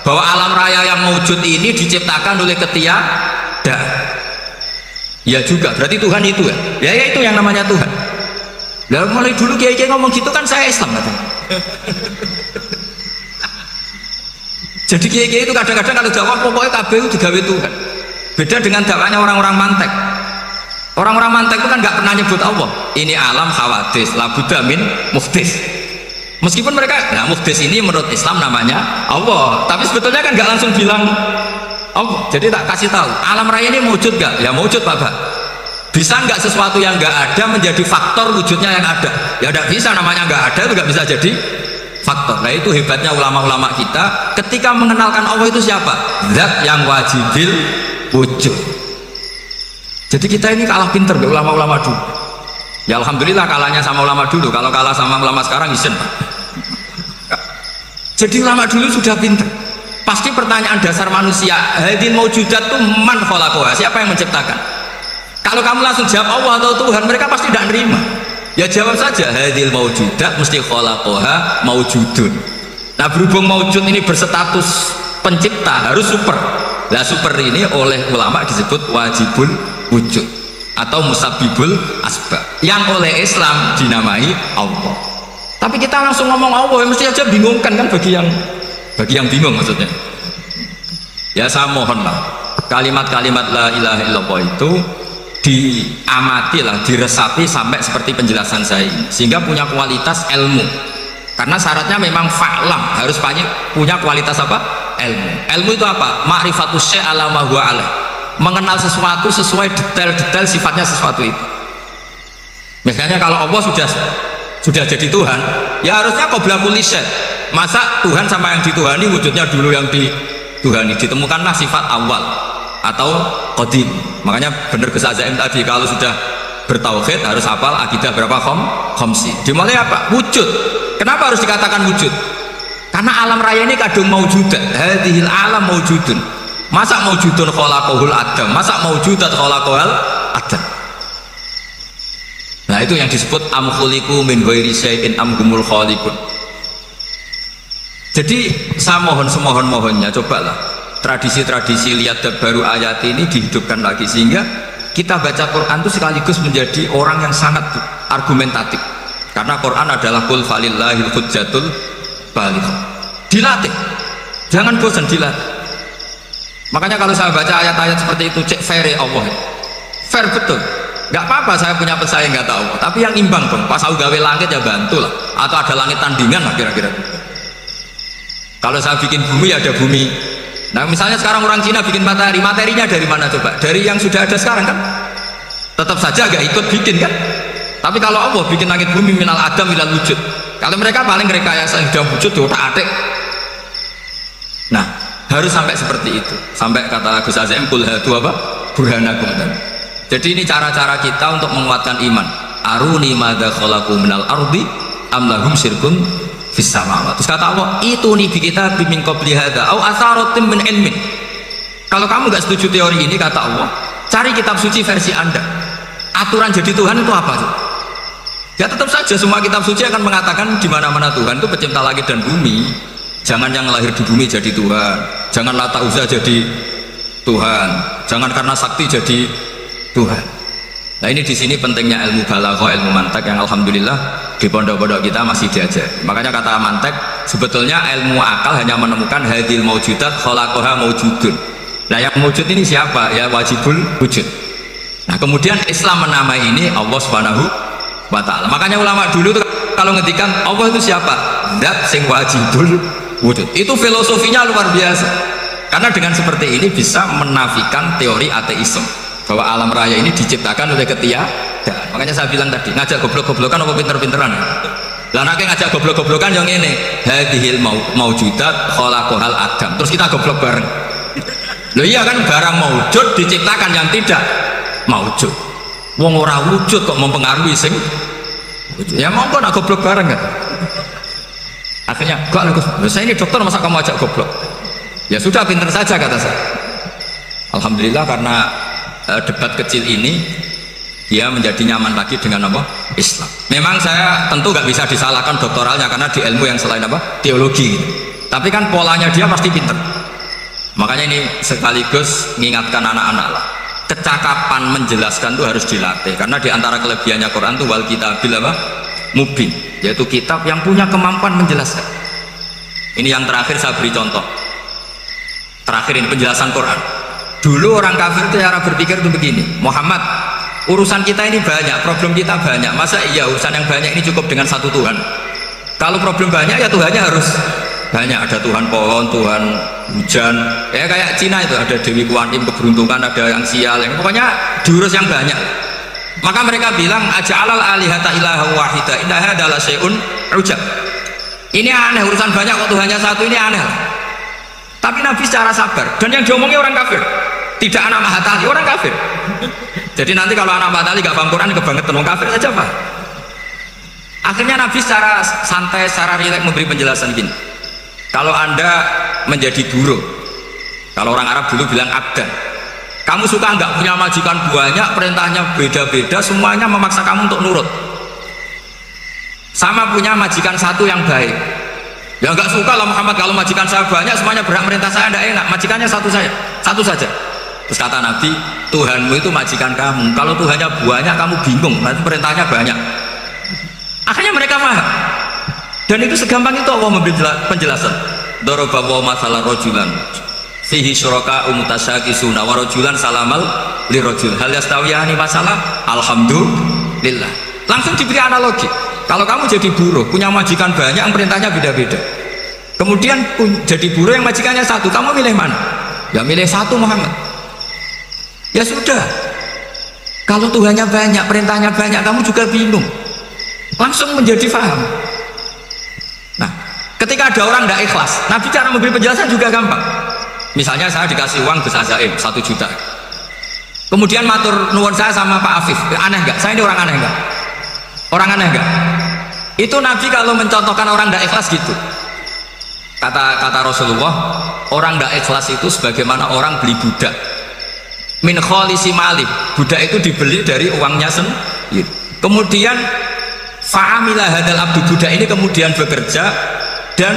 bahwa alam raya yang mewujud ini diciptakan oleh ketiadaan. Ya juga, berarti Tuhan itu ya itu yang namanya Tuhan. Lalu mulai dulu kiai-kiai ngomong gitu kan saya Islam katanya. Jadi kiai-kiai itu kadang-kadang kalau dakwah pokoknya kabeh itu digawe Tuhan. Beda dengan dakwahnya orang-orang mantek. Orang-orang mantek itu kan nggak pernah nyebut Allah. Ini alam hawadis, labuda min muhdis. Meskipun mereka, nah muhdis ini menurut Islam namanya Allah, tapi sebetulnya kan nggak langsung bilang Allah. Jadi tak kasih tahu, alam raya ini wujud nggak? Ya wujud Pak. Bisa nggak sesuatu yang nggak ada menjadi faktor wujudnya yang ada? Ya nggak bisa, namanya nggak ada itu nggak bisa jadi faktor. Nah itu hebatnya ulama-ulama kita ketika mengenalkan Allah itu siapa? Zat yang wajibil wujud. Jadi kita ini kalah pinter be ulama-ulama dulu. Ya alhamdulillah kalahnya sama ulama dulu. Kalau kalah sama ulama sekarang isen. Jadi ulama dulu sudah pintar. Pasti pertanyaan dasar manusia, hadil maujudat itu man khalaqaha, siapa yang menciptakan? Kalau kamu langsung jawab Allah atau Tuhan, mereka pasti tidak nerima. Ya jawab saja, hadil maujudat mesti khalaqaha maujudun. Nah berhubung maujud ini berstatus pencipta, harus super. Nah super ini oleh ulama disebut wajibul wujud atau musabbibul asbab, yang oleh Islam dinamai Allah. Tapi kita langsung ngomong Allah, mesti aja bingungkan kan bagi yang bingung maksudnya. Ya saya mohonlah kalimat-kalimat la ilaha illallah itu diamatilah, diresapi sampai seperti penjelasan saya ini, sehingga punya kualitas ilmu. Karena syaratnya memang fa'lam, harus punya kualitas apa? Ilmu. Ilmu itu apa? Ma'rifatus syai' ala ma huwa alaih. Mengenal sesuatu sesuai detail-detail sifatnya sesuatu itu. Misalnya kalau Allah sudah jadi Tuhan, ya harusnya qabla kulli syai'. Masa Tuhan sama yang dituhani wujudnya dulu yang dituhani? Ditemukanlah sifat awal atau qadim. Makanya benar Gus Azaim tadi, kalau sudah bertauhid harus hafal akidah berapa khamsi. Dimulai apa? Wujud. Kenapa harus dikatakan wujud? Karena alam raya ini kadung maujudat. Hadhil alam maujudun. Masa maujudun khalaqahul adam? Masa maujudat khalaqahul adam? Nah itu yang disebut am khuliqu min ghairi syai'in am humul khaliqun. Jadi saya mohon semohon-mohonnya, cobalah tradisi-tradisi lihat baru ayat ini dihidupkan lagi, sehingga kita baca Quran itu sekaligus menjadi orang yang sangat argumentatif. Karena Quran adalah qul falillahil hujjatul balighah. Dilatih, jangan bosan dilatih. Makanya kalau saya baca ayat-ayat seperti itu, cek fair Allah, fair betul. Nggak apa-apa saya punya pesaing nggak tahu, tapi yang imbang dong. Pas aku gawe langit ya bantulah, atau ada langit tandingan lah kira-kira. Kalau saya bikin bumi ada bumi. Nah misalnya sekarang orang Cina bikin matahari, materinya dari mana coba? Dari yang sudah ada sekarang kan? Tetap saja agak ikut bikin kan? Tapi kalau Allah bikin langit bumi minal adam minal wujud. Kalau mereka paling rekayasa sudah wujud otak-atik. Nah harus sampai seperti itu. Sampai kata Gus Azim kul hadu apa? Burhanakum. Jadi ini cara-cara kita untuk menguatkan iman. Aruni madza khalaqu minal ardi am lahum syirkun fis samawati. Terus kata Allah, itu nih bi kita min qabli hadza au atharatin min ilmin. Kalau kamu nggak setuju teori ini, kata Allah, cari kitab suci versi Anda. Aturan jadi Tuhan itu apa sih? Ya tetap saja semua kitab suci akan mengatakan di mana-mana Tuhan itu pencipta langit dan bumi. Jangan yang lahir di bumi jadi Tuhan. Jangan Lata Uzza jadi Tuhan. Jangan karena sakti jadi Tuhan. Nah ini di sini pentingnya ilmu balaghah, ilmu mantek yang alhamdulillah di pondok-pondok kita masih diajar. Makanya kata mantek, sebetulnya ilmu akal hanya menemukan hadil maujudat khalaqaha maujudun. Nah yang maujud ini siapa? Ya wajibul wujud. Nah kemudian Islam menamai ini Allah Subhanahu wa ta'ala. Makanya ulama dulu tuh kalau ngetikan Allah itu siapa? Zat sing wajibul wujud. Itu filosofinya luar biasa. Karena dengan seperti ini bisa menafikan teori ateisme, bahwa alam raya ini diciptakan oleh ketiadaan. Makanya saya bilang tadi, ngajak goblok-goblokan apa pinter-pinteran? Lah nek ngajak goblok-goblokan yang ini, hadhil maujudat khalaqahal adam. Terus kita goblok bareng. Loh iya kan, barang maujud diciptakan yang tidak maujud. Wong ora wujud kok mempengaruhi sing wujud. Ya monggo nak goblok bareng kan. Akhirnya, kok saya ini dokter masa kamu ajak goblok? Ya sudah, pinter saja kata saya. Alhamdulillah karena debat kecil ini dia menjadi nyaman lagi dengan apa? Islam. Memang saya tentu nggak bisa disalahkan doktoralnya karena di ilmu yang selain apa? Teologi gitu. Tapi kan polanya dia pasti pinter. Makanya ini sekaligus mengingatkan anak-anak lah, kecakapan menjelaskan itu harus dilatih. Karena di antara kelebihannya Quran itu wal kitabil apa? Mubin, yaitu kitab yang punya kemampuan menjelaskan. Ini yang terakhir saya beri contoh. Terakhir ini penjelasan Quran. Dulu orang kafir itu cara berpikir itu begini, Muhammad, urusan kita ini banyak, problem kita banyak, masa iya urusan yang banyak ini cukup dengan satu Tuhan? Kalau problem banyak ya Tuhannya harus banyak, ada Tuhan pohon, Tuhan hujan, ya kayak Cina itu ada Dewi Kuan Im keberuntungan, ada yang sial, yang pokoknya diurus yang banyak. Maka mereka bilang aja'alal alihata ilaha wahida inna hadza la syai'un ujab. Ini aneh, urusan banyak kok Tuhannya satu, ini aneh. Tapi Nabi secara sabar, dan yang diomongnya orang kafir, tidak anak Mahatali, orang kafir. Jadi nanti kalau anak Mahatali gak paham Quran kebangetan, orang kafir saja Pak. Akhirnya Nabi secara santai, secara rileks memberi penjelasan gini, Kalau Anda menjadi buruh, kalau orang Arab dulu bilang abdan, kamu suka nggak punya majikan banyak, perintahnya beda-beda, semuanya memaksa kamu untuk nurut, sama punya majikan satu yang baik. Ya nggak suka lah Muhammad, kalau majikan saya banyak semuanya berhak merintah saya, tidak enak, majikannya satu saja. Terus kata Nabi, Tuhanmu itu majikan kamu, kalau Tuhannya banyak kamu bingung, nanti perintahnya banyak. Akhirnya mereka paham, dan itu segampang itu Allah memberi penjelasan. Daraba wa masalah rojulan fihi syuraka umutasyakisuna wa rojulan salamal li rojul hal yastawiyani masalah alhamdulillah. Langsung diberi analogi. Kalau kamu jadi buruh, punya majikan banyak yang perintahnya beda-beda, kemudian jadi buruh yang majikannya satu, kamu milih mana? Ya milih satu Muhammad. Ya sudah, kalau Tuhannya banyak, perintahnya banyak, kamu juga bingung. Langsung menjadi faham. Nah, ketika ada orang tidak ikhlas, Nabi cara memberi penjelasan juga gampang. Misalnya saya dikasih uang Gus Azaim 1 juta, kemudian matur nuwun saya sama Pak Afif, aneh nggak? Saya ini orang aneh nggak? Orang aneh nggak? Itu Nabi kalau mencontohkan orang tidak ikhlas gitu. Kata Rasulullah, orang tidak ikhlas itu sebagaimana orang beli budak. Min kholisi malih, budak itu dibeli dari uangnya sendiri. Kemudian fa'amilah hadal abdu, budak ini kemudian bekerja dan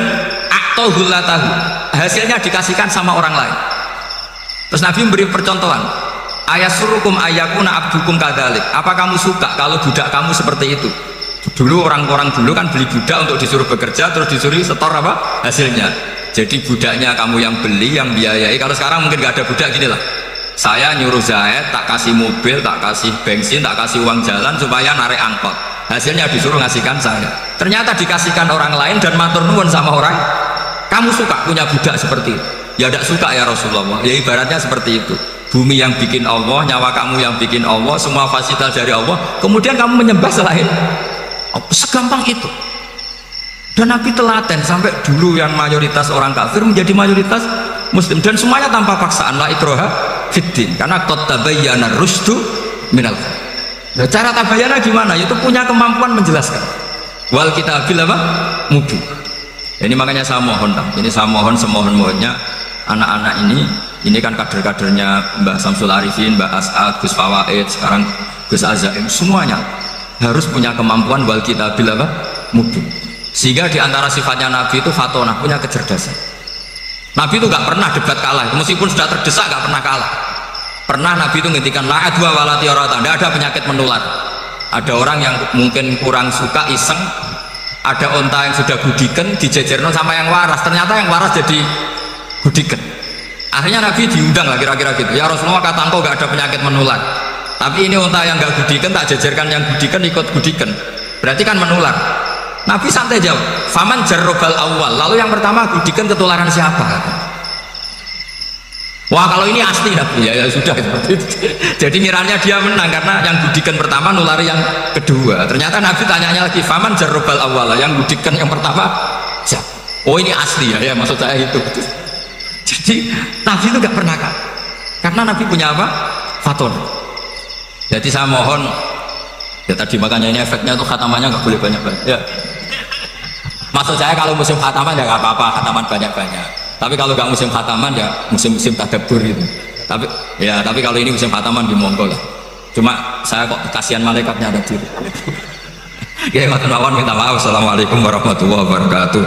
aktohulatahu, hasilnya dikasihkan sama orang lain. Terus Nabi memberi percontohan, ayasurukum ayakuna abdukum kadalik, apa kamu suka kalau budak kamu seperti itu? Dulu orang-orang dulu kan beli budak untuk disuruh bekerja, terus disuruh setor apa hasilnya. Jadi budaknya kamu yang beli, yang biayai. Kalau sekarang mungkin gak ada budak, gini lah, saya nyuruh Zaid, tak kasih mobil, tak kasih bensin, tak kasih uang jalan supaya narik angkot, hasilnya disuruh ngasihkan saya. Ternyata dikasihkan orang lain dan matur nuwun sama orang. Kamu suka punya budak seperti itu? Ya tidak suka ya Rasulullah. Ya ibaratnya seperti itu, bumi yang bikin Allah, nyawa kamu yang bikin Allah, semua fasilitas dari Allah, kemudian kamu menyembah selain Allah. Segampang itu. Dan Nabi telaten sampai dulu yang mayoritas orang kafir menjadi mayoritas muslim, dan semuanya tanpa paksaan, la ikraha fiddin, karena qad tabayyana rusdu minal ghayy. Nah, cara tabayana gimana? Yaitu punya kemampuan menjelaskan. Wal kitabil apa? Mubin. Ini makanya saya mohon, ini saya mohon semohon-mohonnya anak-anak ini kan kader-kadernya Mbak Samsul Arifin, Mbak As'ad, Gus Fawaid, sekarang Gus Azaim, semuanya harus punya kemampuan wal kitabil apa? Mubin. Sehingga diantara sifatnya Nabi itu fatonah, punya kecerdasan. Nabi itu gak pernah debat kalah, meskipun sudah terdesak gak pernah kalah. Pernah Nabi itu ngintikan la adwa wala tiarata, tidak ada penyakit menular. Ada orang yang mungkin kurang suka, iseng, ada onta yang sudah gudiken dijejerno sama yang waras, ternyata yang waras jadi gudiken. Akhirnya Nabi diundang lah kira-kira gitu, ya Rasulullah, kata engkau gak ada penyakit menular, tapi ini onta yang gak gudiken tak jejerkan yang gudiken ikut gudiken, berarti kan menular. Nabi santai jawab, faman jarrobal awal, lalu yang pertama gudiken ketularan siapa? Wah, kalau ini asli Nabi, ya sudah seperti itu. Jadi ngiranya dia menang karena yang gudikan pertama nulari yang kedua. Ternyata Nabi tanyanya lagi, faman jarrobal awal, yang gudikan yang pertama siapa? Oh, ini asli ya, maksud saya itu. Jadi Nabi itu gak pernah kan, karena Nabi punya apa? Faton. Jadi saya mohon, ya tadi makanya ini efeknya tuh khatamannya gak boleh banyak-banyak ya. Maksud saya kalau musim khataman ya gak apa-apa, khataman banyak-banyak. Tapi kalau nggak musim khataman ya musim-musim tadabbur gitu. Tapi kalau ini musim khataman di monggo lah. Cuma saya kok kasihan malaikatnya ada diri. Ya, matur nuwun, minta maaf. Assalamualaikum warahmatullahi wabarakatuh.